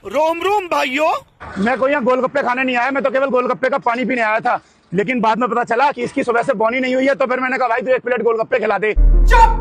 रोम रोम भाइयों। मैं कोई यहाँ गोलगप्पे खाने नहीं आया, मैं तो केवल गोलगप्पे का पानी पीने आया था। लेकिन बाद में पता चला कि इसकी सुबह से बोनी नहीं हुई है, तो फिर मैंने कहा भाई तू एक प्लेट गोलगप्पे खिला दे। चुप,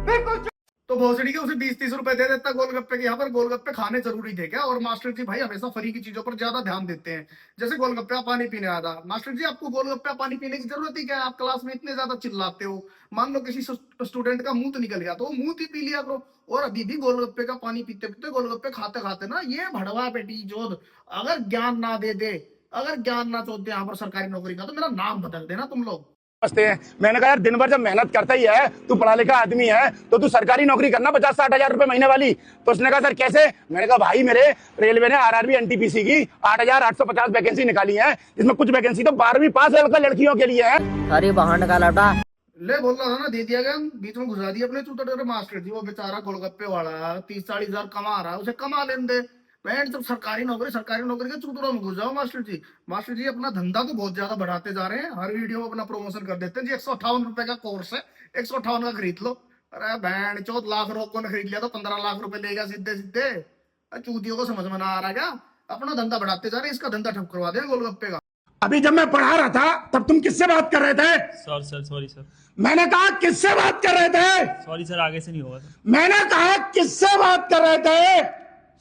बिल्कुल चुप। तो भोसड़ी के उसे 20-30 रुपए दे देता गोलगप्पे के। यहाँ पर गोलगप्पे खाने जरूरी थे क्या? और मास्टर जी भाई हमेशा फ्री की चीजों पर ज्यादा ध्यान देते हैं। जैसे गोलगप्पे पानी पीने आया था, मास्टर जी आपको गोलगप्पे पानी पीने की जरूरत ही क्या है? आप क्लास में इतने ज्यादा चिल्लाते हो, मान लो किसी स्टूडेंट का मुंह निकल गया तो वो मुंह ही पी लिया करो। और अभी भी गोलगप्पे का पानी पीते पीते, गोलगप्पे खाते खाते ना, ये भड़वा बेटी जोध अगर ज्ञान ना दे दे, अगर ज्ञान ना चोद दे यहाँ पर सरकारी नौकरी का, तो मेरा नाम बदल देना तुम लोग। समझते हैं। मैंने कहा यार दिन भर जब मेहनत करता ही है, तू पढ़ा लिखा आदमी है, तो तू सरकारी नौकरी करना 50-60 हजार रुपए महीने वाली। तो उसने कहा सर कैसे? मैंने कहा भाई मेरे रेलवे ने आरआरबी एनटीपीसी की 8,850 वैकेंसी निकाली है, जिसमें कुछ वैकेंसी तो 12वीं पास लड़कियों के लिए है। अरे बहान का लौटा ले बोल रहा था ना, दे दिया गया, बीच में घुसा दिया अपने चूतर मास्टर जी। वो बेचारा गोलगप्पे वाला 30-40 हजार कमा रहा है, उसे कमा लेने दे। बैंड जब सरकारी नौकरी के चूतरों में घुस जाओ मास्टर जी। मास्टर जी अपना धंधा तो बहुत ज्यादा बढ़ाते जा रहे हैं, हर वीडियो में अपना प्रमोशन कर देते हैं जी। 158 रुपए का कोर्स है, 158 का खरीद लो। अरे बैंड 14 लाख रुपए ने खरीद लिया तो 15 लाख रुपए लेगा सीधे सीधे। चूतियों को समझ में ना आ रहा क्या? अपना धंधा बढ़ाते जा रहे हैं, इसका धंधा ठप करवा दे गोलगप्पे का। अभी जब मैं पढ़ा रहा था तब तुम किससे बात कर रहे थे? Sorry sir. मैंने कहा किससे बात कर रहे थे? सॉरी सर, आगे से नहीं होगा सर। मैंने कहा किससे बात कर रहे थे?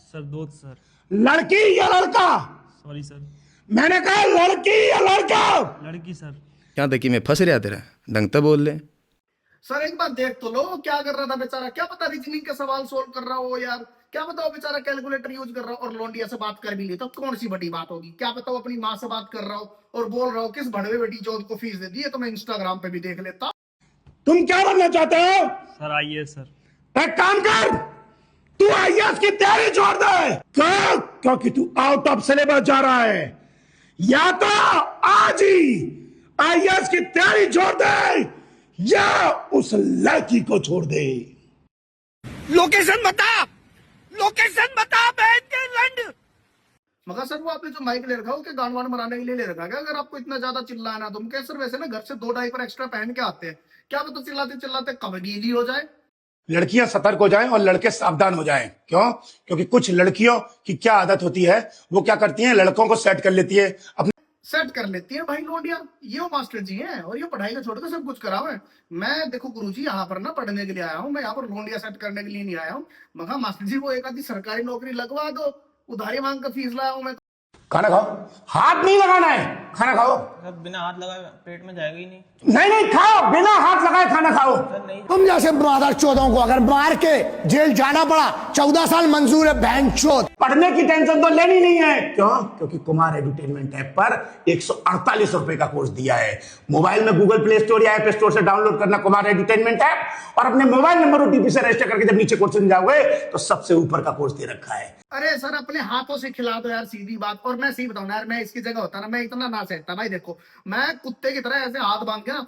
सर दोस्त सर। लड़की या लड़का? Sorry sir. मैंने कहा लड़की या लड़का? लड़की सर। क्या देखी मैं फंस रहा तेरा ढंग तो बोल ले। सर एक बार देख तो लो क्या कर रहा था बेचारा। क्या पता रीजनिंग के सवाल सोल्व कर रहा हो यार, क्या पता वो बेचारा कैलकुलेटर यूज कर रहा हो। और लोंडिया से बात कर भी ली तो कौन सी बड़ी बात होगी? क्या पता वो अपनी माँ से बात कर रहा हो और बोल रहा हो किस भड़वे बेटी जो उनको फीस दे दी है, तो मैं इंस्टाग्राम पे भी देख लेता। तुम क्या बनना चाहते हो? सर आइए सर। एक काम कर, तू आईएएस की तैयारी छोड़ दे। क्यों? क्योंकि तू आउट ऑफ सिलेबस जा रहा है। या तो आज ही आईएएस की तैयारी छोड़ दे या उस लड़की को छोड़ दे। लोकेशन बता बैठ के लंड। मगर सर वो आपने जो माइक ले रखा है, वो क्या गान वान बनाने के लिए ले रखा है? अगर आपको इतना ज्यादा चिल्लाना तुम कैसे? सर वैसे ना घर से 2 डायपर एक्स्ट्रा पहन के आते हैं, क्या पता चिल्लाते चिल्लाते कब गीली हो जाए। लड़कियां सतर्क हो जाएं और लड़के सावधान हो जाएं। क्यों? क्योंकि कुछ लड़कियों की क्या आदत होती है, वो क्या करती हैं, लड़कों को सेट कर लेती है, अपने सेट कर लेती है भाई लोंडिया। ये वो मास्टर जी हैं और ये पढ़ाई का छोड़कर सब कुछ करा हुआ है। मैं देखो गुरुजी यहाँ पर ना पढ़ने के लिए आया हूँ, मैं यहाँ पर लोंडिया सेट करने के लिए नहीं आया हूँ। मगर मास्टर जी वो एक आधी सरकारी नौकरी लगवा दो, उधारी मांग कर फीस लाया हूँ मैं। खाना खाओ, हाथ नहीं लगाना है, खाना खाओ। बिना हाथ लगाए पेट में जाएगा ही नहीं। नहीं खाओ, बिना हाथ लगाए खाना खाओ। तुम जैसे मादर चौदहों को अगर मार के जेल जाना पड़ा, 14 साल मंजूर है बहन चोद। पढ़ने की टेंशन तो लेनी नहीं है। क्यों? क्योंकि कुमार एडुटेनमेंट ऐप पर 148 रुपए का कोर्स दिया है। मोबाइल में गूगल प्ले स्टोर या ऐप स्टोर से डाउनलोड करना कुमार एडुटेनमेंट ऐप, और अपने मोबाइल नंबर ओटीपी से रजिस्टर करके जब नीचे कोर्स जाओगे तो सबसे ऊपर का कोर्स दे रखा है। अरे सर अपने हाथों से खिला दो यार, सीधी बात। और मैं सही बताऊं यार, मैं इसकी जगह होता ना, मैं इतना ना सहता भाई। देखो मैं कुत्ते की तरह ऐसे हाथ बांध के ना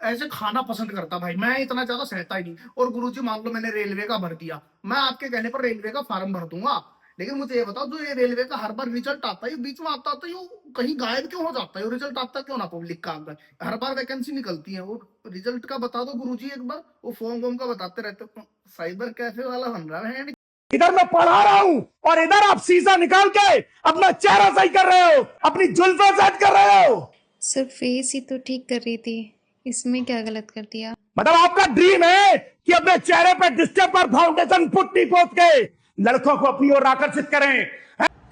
ऐसे खाना पसंद करता भाई, मैं इतना ज्यादा सहता ही नहीं। और गुरुजी मान लो मैंने रेलवे का भर दिया, मैं आपके कहने पर रेलवे का फॉर्म भर दूंगा। लेकिन मुझे ये बताओ, जो ये रेलवे का हर बार रिजल्ट आता है, बीच में आता है, तो कहीं गायब क्यों हो जाता है? रिजल्ट आता क्यों ना पब्लिक का अंदर? हर बार वैकेंसी निकलती है, वो रिजल्ट का बता दो गुरुजी एक बार। वो फॉर्म वॉर्म का बताते रहते हो, साइबर कैफे वाला बन रहा है। इधर मैं पढ़ा रहा हूं और इधर आप शीशा निकाल के अपना चेहरा सही कर रहे हो, अपनी जुल्फें सेट कर रहे हो। सर फेस ही तो ठीक कर रही थी, इसमें क्या गलत कर दिया? मतलब आपका ड्रीम है कि अपने चेहरे पे डिस्टेंपर फाउंडेशन पुट्टी पोत के लड़कों को अपनी ओर आकर्षित करें।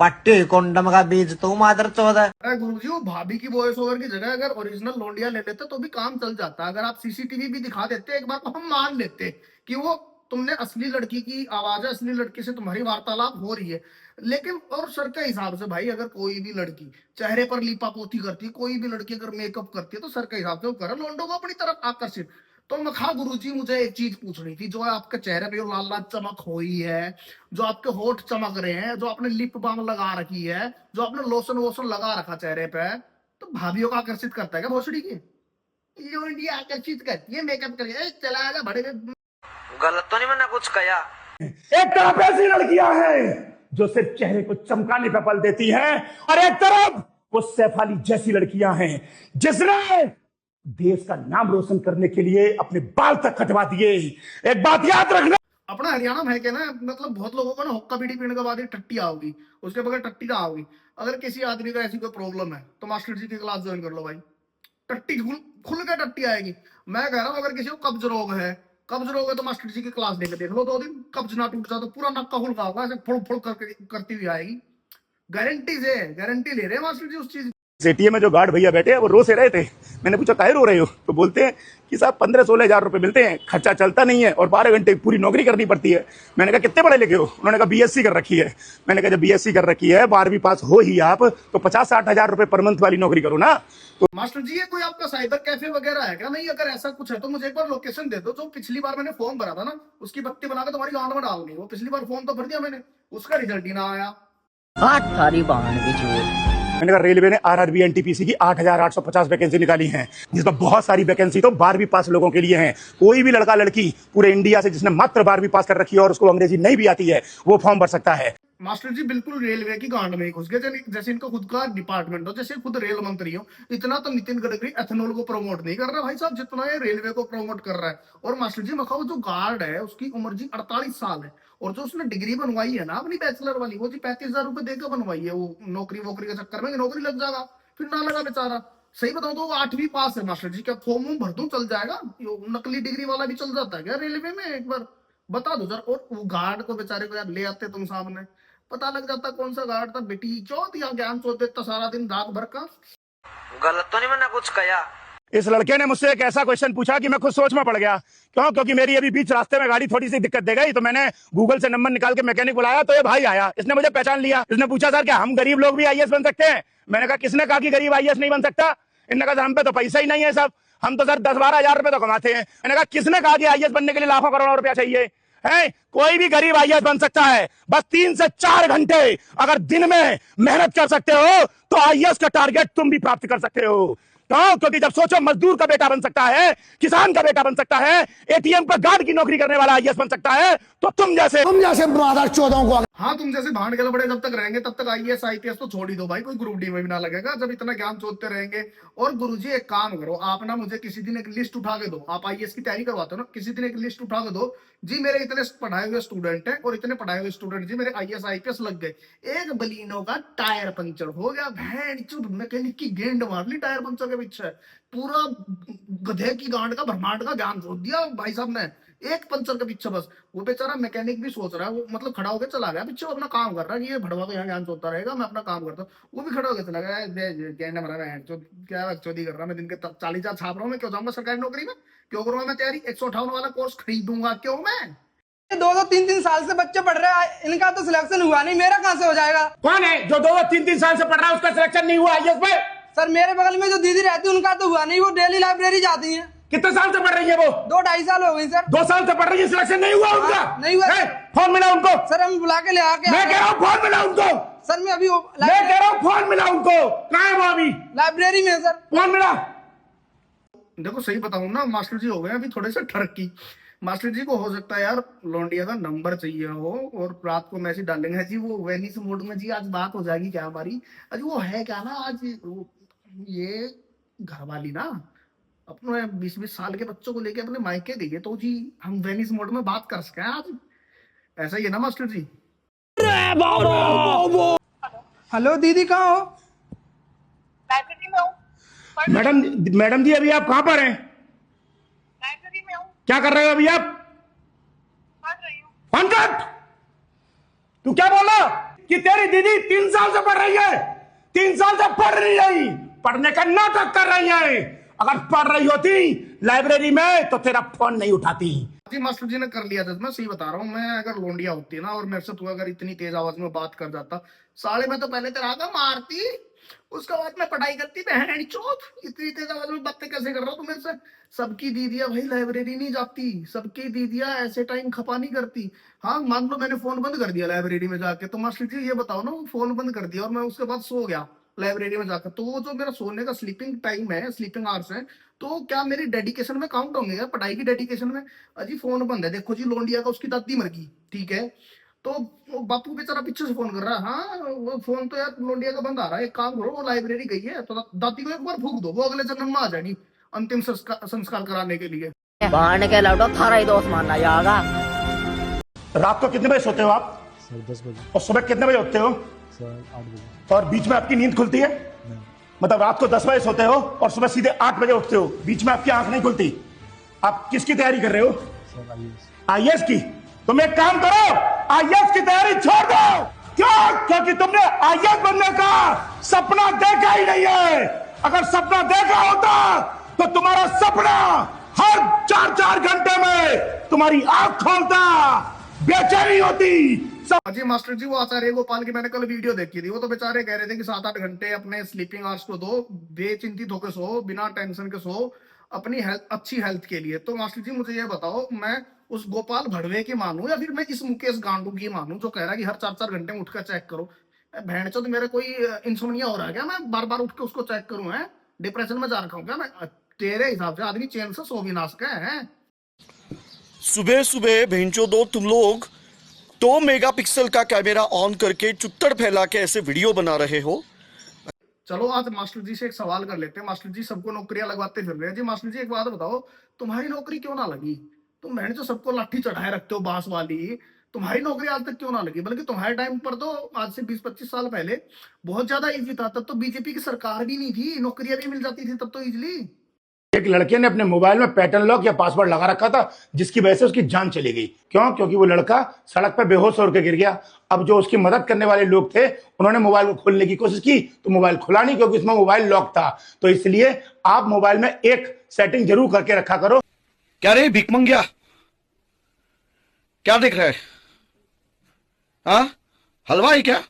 पट्टी कोंडम का बीज तो मादर चौदह। अरे गुरुजी वो भाभी की वॉइस ओवर की जगह अगर ओरिजिनल लोंडिया ले लेते तो भी काम चल जाता। अगर आप सीसीटीवी भी दिखा देते एक बार, तो हम मान लेते कि वो तुमने असली लड़की की आवाज है, असली लड़की से तुम्हारी वार्तालाप हो रही है। लेकिन और सर के हिसाब से भाई, अगर कोई भी लड़की चेहरे पर लीपा पोती करती है, कोई भी लड़की अगर मेकअप करती है, तो सर के हिसाब से वो करे लोंडो को अपनी तरफ आकर्षित। तो मैं खा गुरुजी मुझे एक चीज पूछनी थी, जो आपके चेहरे पे लाल लाल चमक हुई है, जो आपके होठ चमक रहे हैं, जो आपने लिप बाम लगा रखी है, जो आपने लोशन वोशन लगा रखा चेहरे पे, तो भाभीियों को आकर्षित करता है क्या भोसड़ी की? लोंडिया आकर्षित करती है मेकअप करके, चला आजा बड़े। गलत तो नहीं मैंने कुछ कहा। एक तरफ ऐसी लड़कियां हैं जो सिर्फ चेहरे को चमकाने पे बल देती हैं, और एक तरफ वो सैफ अली जैसी लड़कियां हैं जिसने देश का नाम रोशन करने के लिए अपने बाल तक कटवा दिए। एक बात याद रखना, अपना हरियाणा में है क्या ना, मतलब बहुत लोगों को ना हुक्का बीड़ी पीने के बाद ही टट्टी आओगी, उसके बगैर टट्टी ना आओगी। अगर किसी आदमी का ऐसी कोई प्रॉब्लम है तो मास्टर जी की क्लास ज्वाइन कर लो भाई, टट्टी खुल खुल के टट्टी आएगी। मैं कह रहा हूँ अगर किसी को कब्ज रोग है तो मास्टर जी की क्लास देख लो 2 दिन, कब्ज ना टूट जाए तो पूरा नक्का खुल होगा, ऐसे फुल फुल करती हुई आएगी। गारंटी से गारंटी ले रहे हैं मास्टर जी उस चीज। एटीएम में जो गार्ड भैया बैठे हैं वो रो से रहे थे। मैंने पूछा काहे रो रहे हो, तो बोलते हैं कि साहब 15-16 हजार रुपए मिलते हैं, खर्चा चलता नहीं है और 12 घंटे पूरी नौकरी करनी पड़ती है। मैंने कहा कितने पढ़े लिखे हो? उन्होंने कहा बीएससी कर रखी है। मैंने कहा जब बीएससी कर रखी है, 12वीं पास हो ही आप, तो 50-60 हजार रुपए पर मंथ वाली नौकरी करो ना। तो मास्टर जी ये कोई आपका साइबर कैफे वगैरह है क्या? नहीं, अगर ऐसा कुछ है तो मुझे एक बार लोकेशन दे दो। जो पिछली बार मैंने फॉर्म भरा था ना, उसकी बत्ती बनाकर तुम्हारी गांड में डाल दी। वो पिछली बार फॉर्म तो भर दिया मैंने, उसका रिजल्ट ही ना आया। मैंने कहा रेलवे ने आरआरबी एनटीपीसी की 8,850 वैकेंसी निकाली हैं, जिसमें बहुत सारी वैकेंसी तो 12वीं पास लोगों के लिए हैं। कोई भी लड़का लड़की पूरे इंडिया से जिसने मात्र 12वीं पास कर रखी है और उसको अंग्रेजी नहीं भी आती है, वो फॉर्म भर सकता है। मास्टर जी बिल्कुल रेलवे की गांड में ही घुस गए, जैसे इनका खुद का डिपार्टमेंट हो, जैसे खुद रेल मंत्री हो। इतना तो नितिन गडकरी एथेनॉल को प्रमोट नहीं कर रहा भाई साहब, जितना ये रेलवे को प्रमोट कर रहा है। और मास्टर जी मैं कहूँ जो गार्ड है उसकी उम्र जी 48 साल है, और जो उसने डिग्री बनवाई है ना अपनी बैचलर वाली, वो जी 35,000 रुपए देकर बनवाई है। वो नौकरी वोकरी के चक्कर में नौकरी लग जाएगा, फिर ना लगा बेचारा। सही बताऊं तो वो 8वीं पास है मास्टर जी, क्या फॉर्म भर दूं चल जाएगा? नकली डिग्री वाला भी चल जाता है क्या रेलवे में? एक बार बता दो जरा। और वो गार्ड को बेचारे को यार ले आते तुम सामने, पता लग जाता कौन सा गार्ड था। बेटी चौथ या ज्ञान चौथ देता सारा दिन रात भर का। गलत तो नहीं मैंने कुछ कहा? इस लड़के ने मुझसे एक ऐसा क्वेश्चन पूछा कि मैं खुद सोच में पड़ गया। क्यों? क्योंकि मेरी अभी बीच रास्ते में गाड़ी थोड़ी सी दिक्कत दे गई, तो मैंने गूगल से नंबर निकाल के मैकेनिक बुलाया, तो ये भाई आया, इसने मुझे पहचान लिया। इसने पूछा सर क्या हम गरीब लोग भी आईएएस बन सकते हैं? मैंने कहा किसने कहा कि गरीब आईएएस नहीं बन सकता? इन्होंने कहा हम पे तो पैसा ही नहीं है सब, हम तो सर 10-12 हजार रुपए तो कमाते हैं। मैंने कहा किसने कहा कि आईएएस बनने के लिए लाखों करोड़ों रुपया चाहिए है? कोई भी गरीब आईएएस बन सकता है, बस 3 से 4 घंटे अगर दिन में मेहनत कर सकते हो तो आईएएस का टारगेट तुम भी प्राप्त कर सकते हो। क्यों? क्योंकि जब सोचो मजदूर का बेटा बन सकता है, किसान का बेटा बन सकता है, एटीएम पर गार्ड की नौकरी करने वाला आईएएस बन सकता है, तो तुम जैसे ब्रादर चौदहों को हाँ तुम जैसे भांड के लबड़े जब तक रहेंगे तब तक आईएएस आईपीएस तो छोड़ ही दो भाई, कोई ग्रुप डी में भी ना लगेगा जब इतना ज्ञान चोदते रहेंगे। और गुरुजी एक काम करो, आप ना मुझे किसी दिन एक लिस्ट उठा के दो। आप आईएएस की तैयारी करवाते हो ना, किसी दिन एक लिस्ट उठा के दो जी, मेरे इतने पढ़ाए हुए स्टूडेंट हैं और इतने पढ़ाए हुए स्टूडेंट जी मेरे आईएएस आईपीएस लग गए। एक बलीनो का टायर पंचर हो गया, भैंड चुद मैकेनिक की गेंद मार ली टायर पंचर के पीछे, पूरा गधे की गांड का ब्रह्मांड का ज्ञान छोड़ दिया भाई साहब ने एक पंचर के पीछे बस। वो बेचारा मैकेनिक भी सोच रहा है, वो मतलब खड़ा होकर चला गया पीछे, वो अपना काम कर रहा है कि ये भड़वा तो यहाँ ज्ञान चोता रहेगा, मैं अपना काम करता हूँ। वो भी खड़ा होकर चला गया, क्या चौधरी कर रहा, मैं दिन के 40,000 छाप रहा हूँ, मैं क्यों जाऊंगा सरकारी नौकरी में? क्यों करूंगा मैं तैयारी? 158 वाला कोर्स खरीदूंगा क्यों मैं? 2-3 साल से बच्चे पढ़ रहे हैं, इनका तो सिलेक्शन हुआ नहीं, मेरा कहाँ से हो जाएगा? कौन है जो 2-3 साल से पढ़ रहा है उसका सिलेक्शन नहीं हुआ आईएएस में? सर मेरे बगल में जो दीदी रहती है उनका तो हुआ नहीं, वो डेली लाइब्रेरी जाती हैं। कितने साल से पढ़ रही है वो? 2-2.5 साल हो गई सर। 2 साल से पढ़ रही है, सिलेक्शन नहीं हुआ उनका? नहीं हुआ। फोन मिला उनको? सर हम बुला के ले आके मैं कह रहा हूँ फोन मिला उनको। सर मैं अभी मैं कह रहा हूँ फोन मिला उनको। कहाँ है वो अभी? लाइब्रेरी में सर। फोन मिला। देखो सही बताऊं ना, मास्टर जी हो गए अभी थोड़े से ठरकी। मास्टर जी को हो सकता है यार लौंडिया का नंबर चाहिए हो, और रात को मैसेज डालेंगे जी वो वेनिस मोड में, जी आज बात हो जाएगी क्या हमारी? आज वो है क्या ना, आज ये घरवाली ना अपने 20-20 साल के बच्चों को लेके अपने मायके गई है, तो जी हम वेनिस मोड में बात कर सके आज, ऐसा ही है ना मास्टर जी? हेलो दीदी कहाँ हो? लाइब्रेरी में हूँ। मैडम जी अभी आप कहाँ पर हैं? लाइब्रेरी में हूँ। क्या कर रहे हो अभी आप? पढ़ रही हूँ। Phone cut. तू क्या बोला कि तेरी दीदी 3 साल से पढ़ रही है? 3 साल से पढ़ रही है, पढ़ने का नाटक कर रही है। अगर पढ़ रही होती लाइब्रेरी में तो तेरा फोन नहीं उठाती। जी मास्टर जी ने कर लिया था, मैं सही बता रहा हूँ। मैं अगर लोंडिया होती ना और मेरे से तू अगर इतनी तेज आवाज में बात कर जाता, साले में तो पहले तेरा आगा मारती, उसके बाद में पढ़ाई करती। बहन चौथ इतनी तेज आवाज में बातें कैसे कर रहा हूँ तू मेरे से? सबकी दीदियां भाई लाइब्रेरी नहीं जाती, सबकी दीदियां ऐसे टाइम खपा नहीं करती। हाँ मान लो मैंने फोन बंद कर दिया लाइब्रेरी में जाके, तो मास्टर जी ये बताओ ना, वो फोन बंद कर दिया और मैं उसके बाद सो गया लाइब्रेरी में जाकर, तो वो जो मेरा सोने का स्लीपिंग टाइम है, स्लीपिंग आवर्स है, तो क्या मेरी डेडिकेशन में काउंट होंगे क्या? पढ़ाई की डेडिकेशन में? अजी फोन बंद है, देखो जी लोंडिया का उसकी दादी मर गई, ठीक है, तो बापू बेचारा पीछे से फोन कर रहा है। हाँ वो फोन तो यार लोंडिया का बंद आ रहा है, एक काम करो वो लाइब्रेरी गई है तो दादी को एक बार फूक दो, वो अगले जन्म में आ जाएगी अंतिम संस्कार कराने के लिए। भांड के लौटो थारा ही दोस्त मानना जाएगा। रात को कितने बजे सोते हो आप? सर 10 बजे। और सुबह कितने बजे उठते हो? सर 8 बजे। और बीच में आपकी नींद खुलती है? मतलब रात को 10 बजे सोते हो और सुबह सीधे 8 बजे उठते हो, बीच में आपकी आंख नहीं खुलती। आप किसकी तैयारी कर रहे हो? सर आईएएस की। तुम एक काम करो, आईएएस की तैयारी छोड़ दो। क्यों? क्योंकि तुमने आईएएस बनने का सपना देखा ही नहीं है। अगर सपना देखा होता तो तुम्हारा सपना हर 4-4 घंटे में तुम्हारी आंख खोलता, बेचैनी होती। जी मास्टर जी, वो आचार्य गोपाल की मैंने कल वीडियो देखी थी। वो तो बेचारे कह रहे थे कि 7-8 घंटे अपने स्लीपिंग आवर्स को दो, बेचिंतित होकर सो, बिना टेंशन के सो, अपनी हेल्थ, अच्छी हेल्थ के लिए। तो मास्टर जी मुझे ये बताओ, मैं उस गोपाल भड़वे की मानूं या फिर मैं इस मुकेश गांडू की मानूं जो कह रहा है कि हर 4-4 घंटे में उठकर चेक करो? भैंड चोद, मेरे कोई इंसोम्निया हो रहा है क्या? मैं बार बार उठ के उसको चेक करूं? है डिप्रेशन में जा रखा हूं क्या मैं? तेरे हिसाब से आदमी चैन से सो भी ना सके है? सुबह सुबह भेंचो दो तुम लोग 2 मेगापिक्सल का कैमरा ऑन करके चुत्तड़ फैला के ऐसे वीडियो बना रहे हो। चलो आज मास्टर जी से एक सवाल कर लेते हैं। मास्टर जी सबको नौकरियां लगवाते फिर रहे हैं। जी मास्टर जी एक बात बताओ, तुम्हारी नौकरी क्यों ना लगी? तुम बहन जो सबको लाठी चढ़ाए रखते हो बांस वाली, तुम्हारी नौकरी आज तक क्यों ना लगी? बल्कि तुम्हारे टाइम पर तो आज से 20-25 साल पहले बहुत ज्यादा इजी था। तब तो बीजेपी की सरकार भी नहीं थी, नौकरियां भी मिल जाती थी तब तो इजिली। एक लड़के ने अपने मोबाइल में पैटर्न लॉक या पासवर्ड लगा रखा था, जिसकी वजह से उसकी जान चली गई। क्यों? क्योंकि वो लड़का सड़क पर बेहोश होकर गिर गया। अब जो उसकी मदद करने वाले लोग थे, उन्होंने मोबाइल को खोलने की कोशिश की तो मोबाइल खुला नहीं, क्योंकि उसमें मोबाइल लॉक था। तो इसलिए आप मोबाइल में एक सेटिंग जरूर करके रखा करो। क्या रे भिकमंगिया, क्या देख रहा है? हाँ, हलवाई क्या?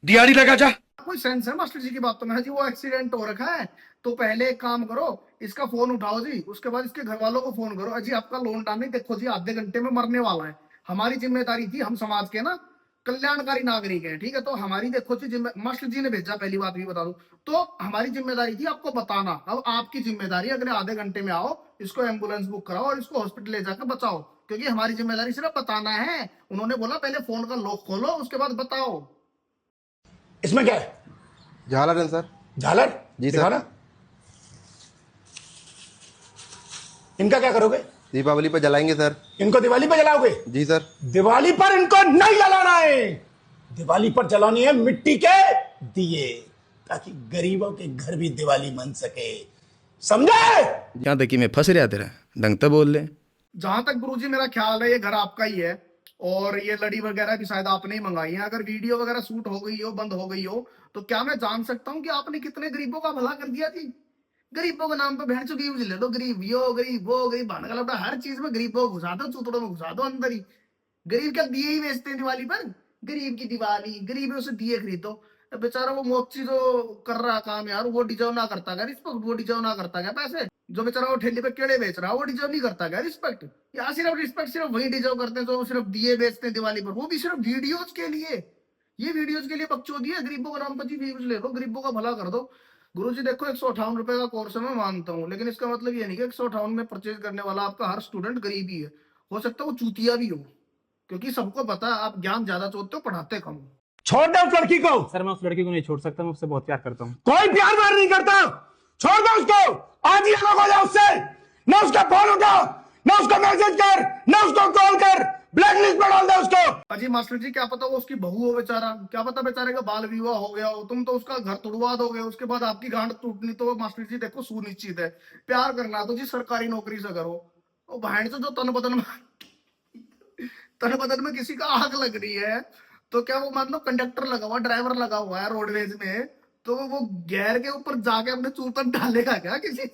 दिहाड़ी लगा जा। कोई सेंस है मास्टर जी की बात? तो मैं जी वो एक्सीडेंट हो रखा है तो पहले एक काम करो, इसका फोन उठाओ जी, उसके बाद इसके घर वालों को फोन करो। अजी आपका लोन डालने, देखो जी आधे घंटे में मरने वाला है। हमारी जिम्मेदारी थी, हम समाज के ना कल्याणकारी नागरिक हैं, ठीक है? तो हमारी देखो जी मास्टर जी ने भेजा, पहली बात भी बता दूं तो हमारी जिम्मेदारी थी आपको बताना। अब आपकी जिम्मेदारी, अगले आधे घंटे में आओ, इसको एम्बुलेंस बुक कराओ और इसको हॉस्पिटल ले जाकर बचाओ, क्योंकि हमारी जिम्मेदारी सिर्फ बताना है। उन्होंने बोला पहले फोन का लॉक खोलो, उसके बाद बताओ। इसमें क्या है? झालर है सर। झालर? जी सर। दिखाना। इनका क्या करोगे? दीपावली पर जलाएंगे सर। इनको दिवाली पर जलाओगे? जी सर। दिवाली पर इनको नहीं जलाना है। दिवाली पर जलानी है मिट्टी के दिए, ताकि गरीबों के घर भी दिवाली मन सके। समझे? यहाँ तक कि मैं फंस रहा तेरा, ढंग तो बोल ले। जहां तक गुरुजी मेरा ख्याल है, ये घर आपका ही है और ये लड़ी वगैरह भी शायद आपने ही मंगाई है। अगर वीडियो वगैरह शूट हो गई हो, बंद हो गई हो, तो क्या मैं जान सकता हूँ कि आपने कितने गरीबों का भला कर दिया जी? गरीबों के नाम पे भैंस चो व्यूज ले लो, गरीब यो गरीब वो गरीब, भान का लौटा, हर चीज में गरीबों को घुसा दो, चूतड़ों में घुसा दो अंदर ही। गरीब क्या दिए ही बेचते हैं दिवाली पर? गरीब की दिवाली, गरीबों से दिए खरीदो। बेचारा वो मोची जो कर रहा काम यार, वो डिजर्व ना करता क्या रिस्पेक्ट? वो डिजर्व ना करता क्या पैसे? जो बेचारा वो ठेले पे केड़े बेच रहा है, वो डिजर्व नहीं करता क्या रिस्पेक्ट? या सिर्फ रिस्पेक्ट सिर्फ वही डिजर्व करते हैं जो सिर्फ दिए बेचते हैं दिवाली पर, वो भी सिर्फ वीडियोज के लिए। ये वीडियोज के लिए बकचोदी है। गरीबों का नाम पर जी व्यूज ले लो, गरीबों का भला कर दो। गुरुजी देखो 158 रुपए का कोर्स है, मैं मानता हूँ, लेकिन इसका मतलब ये नहीं कि 158 में परचेज करने वाला आपका हर स्टूडेंट गरीब ही है। हो सकता है वो चूतिया भी हो, क्योंकि सबको पता है आप ज्ञान ज्यादा चोदते हो, पढ़ाते कम। छोड़ दे उस लड़की को। सर मैं उस लड़की को नहीं छोड़ सकता, मैं उससे बहुत प्यार करता हूँ। कोई प्यार व्यार नहीं करता, छोड़ दे उसको। आज ही अलग हो जा उससे। न उसका फोन उठा, न उसको मैसेज कर, न उसको कॉल कर, ब्लैकलिस्ट पर डाल दे उसको। अजी मास्टर जी क्या पता वो उसकी बहू हो बेचारा, क्या पता बेचारे का बाल विवाह हो गया हो, तुम तो उसका घर तोड़वा दोगे, उसके बाद आपकी गांड टूटनी तो मास्टर जी देखो सुनिश्चित है। प्यार करना तो जी सरकारी नौकरी से करो। वो बहन से जो तन बदन में किसी का आग लग रही है, तो क्या वो मान लो कंडक्टर लगा हुआ, ड्राइवर लगा हुआ है रोडवेज में, तो वो गैर के ऊपर जाके अपने चूतन डालेगा क्या किसी?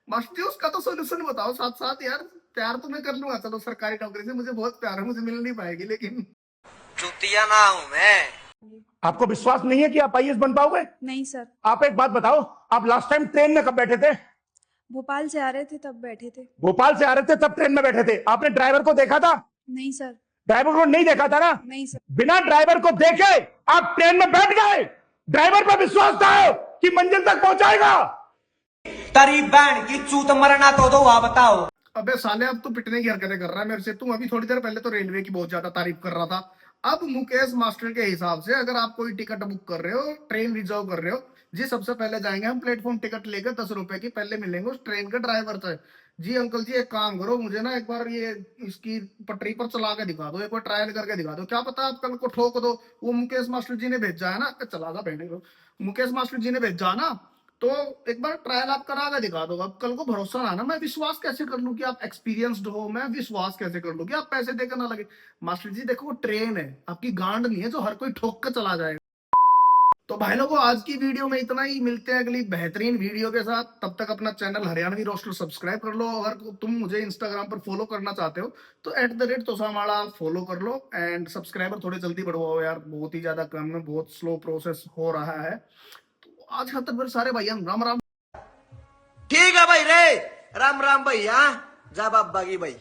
मास्टर जी उसका तो सोल्यूशन बताओ साथ साथ यार। प्यार तो मैं कर लूंगा, चलो सरकारी नौकरी से मुझे बहुत प्यार है, मुझे मिल नहीं पाएगी, लेकिन चुतिया ना हूं मैं। आपको विश्वास नहीं है कि आप आईएएस बन पाओगे? नहीं सर। आप एक बात बताओ, आप लास्ट टाइम ट्रेन में कब बैठे थे? भोपाल से आ रहे थे तब बैठे थे। भोपाल से आ रहे थे तब ट्रेन में बैठे थे। आपने ड्राइवर को देखा था? नहीं सर। ड्राइवर को नहीं देखा था ना? नहीं सर। बिना ड्राइवर को देखे आप ट्रेन में बैठ गए। ड्राइवर पर विश्वास था कि मंजिल तक पहुंचाएगा। तेरी बहन की चूत मरना तो दो आ बताओ। अबे साले अब तो पिटने की हरकतें कर रहा है मेरे से। तुम अभी थोड़ी देर पहले तो रेलवे की बहुत ज्यादा तारीफ कर रहा था। अब मुकेश मास्टर के हिसाब से अगर आप कोई टिकट बुक कर रहे हो, ट्रेन रिजर्व कर रहे हो जी, सबसे पहले जाएंगे हम प्लेटफॉर्म टिकट लेकर 10 रुपए की, पहले मिलेंगे उस ट्रेन के ड्राइवर से। जी अंकल जी, एक काम करो, मुझे ना एक बार ये इसकी पटरी पर चला के दिखा दो, एक बार ट्रायल करके दिखा दो, क्या पता आप कल को ठोक दो। वो मुकेश मास्टर जी ने भेजा है ना, चला था पहले को, मुकेश मास्टर जी ने भेजा ना, तो एक बार ट्रायल आप करा के दिखा दो। अब कल को भरोसा ना, मैं विश्वास कैसे कर लूं कि आप एक्सपीरियंस्ड हो, मैं विश्वास कैसे कर लूं कि आप पैसे देकर ना लगे। मास्टर जी देखो, वो ट्रेन है, आपकी गांड नहीं है जो हर कोई ठोक कर चला जाएगा। तो भाई लोगों, आज की वीडियो में इतना ही, मिलते हैं अगली बेहतरीन वीडियो के साथ। तब तक अपना चैनल हरियाणवी रोस्टर सब्सक्राइब कर लो। अगर तुम मुझे इंस्टाग्राम पर फॉलो करना चाहते हो तो @तोसामाड़ा फॉलो कर लो। एंड सब्सक्राइबर थोड़े जल्दी बढ़वाओ यार, बहुत ही ज्यादा कम है, बहुत स्लो प्रोसेस हो रहा है। तो आज खातर फिर सारे भाई राम राम। ठीक है भाई रे, राम राम भैया, जा बाबा की भाई।